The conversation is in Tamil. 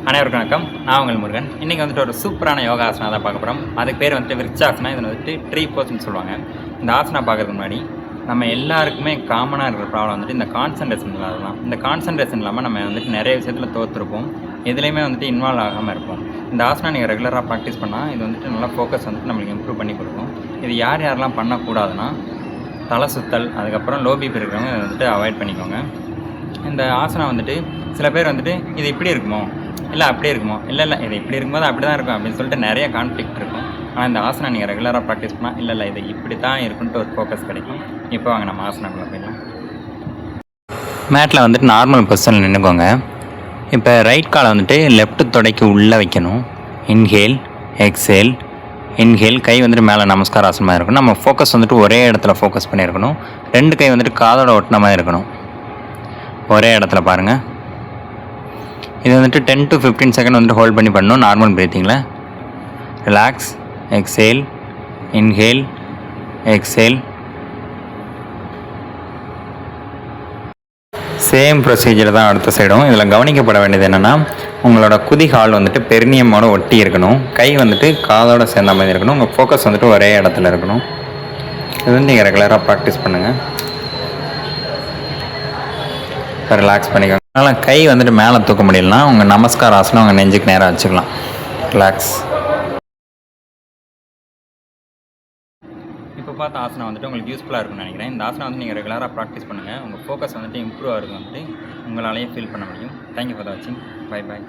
அனைவருக்கும் வணக்கம். நான் உங்கள் முருகன். இன்றைக்கி வந்துட்டு ஒரு சூப்பரான யோகா ஆசனா தான் பார்க்க போகிறோம். அதுக்கு பேர் வந்துட்டு விருட்சாசனா. இதில் வந்துட்டு ட்ரீ போஸ்ன்னு சொல்லுவாங்க. இந்த ஆசனா பார்க்குறதுக்கு முன்னாடி நம்ம எல்லாருக்குமே காமனாக இருக்கிற ப்ராப்ளம் வந்துட்டு இந்த கான்சன்ட்ரேஷன் இல்லாததான். இந்த கான்சன்ட்ரேஷன் இல்லாமல் நம்ம வந்துட்டு நிறைய விஷயத்தில் தோற்றுருப்போம். எதுலேயுமே வந்துட்டு இன்வால்வ் ஆகாமல் இருப்போம். இந்த ஆசனா நீங்கள் ரெகுலராக ப்ராக்டிஸ் பண்ணால் இது வந்துட்டு நல்லா ஃபோக்கஸ் வந்துட்டு நம்மளுக்கு இம்ப்ரூவ் பண்ணி கொடுக்கும். இது யார் யாரெல்லாம் பண்ணக்கூடாதுன்னா, தலை சுத்தல், அதுக்கப்புறம் லோ பிபி இருக்கிறவங்க இதை வந்துட்டு அவாய்ட் பண்ணிக்கோங்க. இந்த ஆசனா வந்துட்டு சில பேர் வந்துட்டு இது இப்படி இருக்குமோ, இல்லை அப்படியே இருக்குமோ, இல்லை இது இப்படி இருக்கும்போது அப்படி தான் இருக்கும் அப்படின்னு சொல்லிட்டு நிறைய கான்ஃப்ளிக்ட் இருக்கும். ஆனால் இந்த ஆசனா நீங்கள் ரெகுலராக ப்ராக்டிஸ் பண்ணால் இல்லை இது இப்படி தான் இருக்குன்ட்டு ஒரு ஃபோக்கஸ் கிடைக்கும். இப்போ வாங்க நம்ம ஆசனாக்குள்ள போயிடலாம். மேட்டில் வந்துட்டு நார்மல் பொசிஷனில் நின்றுக்கோங்க. இப்போ ரைட் காலை வந்துட்டு லெஃப்ட் தொடைக்கு உள்ளே வைக்கணும். Inhale, exhale. இன்ஹேல், கை வந்துட்டு மேலே நமஸ்கார ஆசனமாக இருக்கணும். நம்ம ஃபோக்கஸ் வந்துட்டு ஒரே இடத்துல ஃபோக்கஸ் பண்ணியிருக்கணும். 2 கை வந்துட்டு காதோட ஒட்டின மாதிரி இருக்கணும். ஒரே இடத்துல பாருங்கள். இது வந்துட்டு 10 to 15 செகண்ட் வந்துட்டு ஹோல்ட் பண்ணி பண்ணணும். நார்மல் ப்ரீத்திங்கில் relax, exhale, inhale, exhale. Same procedure தான் அடுத்த சைடும். இதில் கவனிக்கப்பட வேண்டியது என்னென்னா, உங்களோட குதிகால் வந்துட்டு பெருநியமோட ஒட்டி இருக்கணும். கை வந்துட்டு காதோட சேர்ந்த மாதிரி இருக்கணும். உங்கள் ஃபோக்கஸ் வந்துட்டு ஒரே இடத்துல இருக்கணும். இது வந்து நீங்கள் ரெகுலராக ப்ராக்டிஸ் பண்ணுங்கள். ரிலாக்ஸ் பண்ணிக்கோங்க. அதனால் கை வந்துட்டு மேலே தூக்க முடியலனா உங்கள் நமஸ்கார ஆசனம் உங்கள் நெஞ்சுக்கு நேராக வச்சுக்கலாம். ரிலாக்ஸ். இப்போ பார்த்த ஆசனம் வந்துட்டு உங்களுக்கு யூஸ்ஃபுல்லாக இருக்கும்னு நினைக்கிறேன். இந்த ஆசனம் வந்து நீங்கள் ரெகுலராக ப்ராக்டிஸ் பண்ணுங்கள். உங்கள் ஃபோக்கஸ் வந்துட்டு இம்ப்ரூவ் ஆகிறது வந்துட்டு உங்களாலேயே ஃபீல் பண்ண முடியும். தேங்க்யூ ஃபார் வாட்சிங். Bye bye.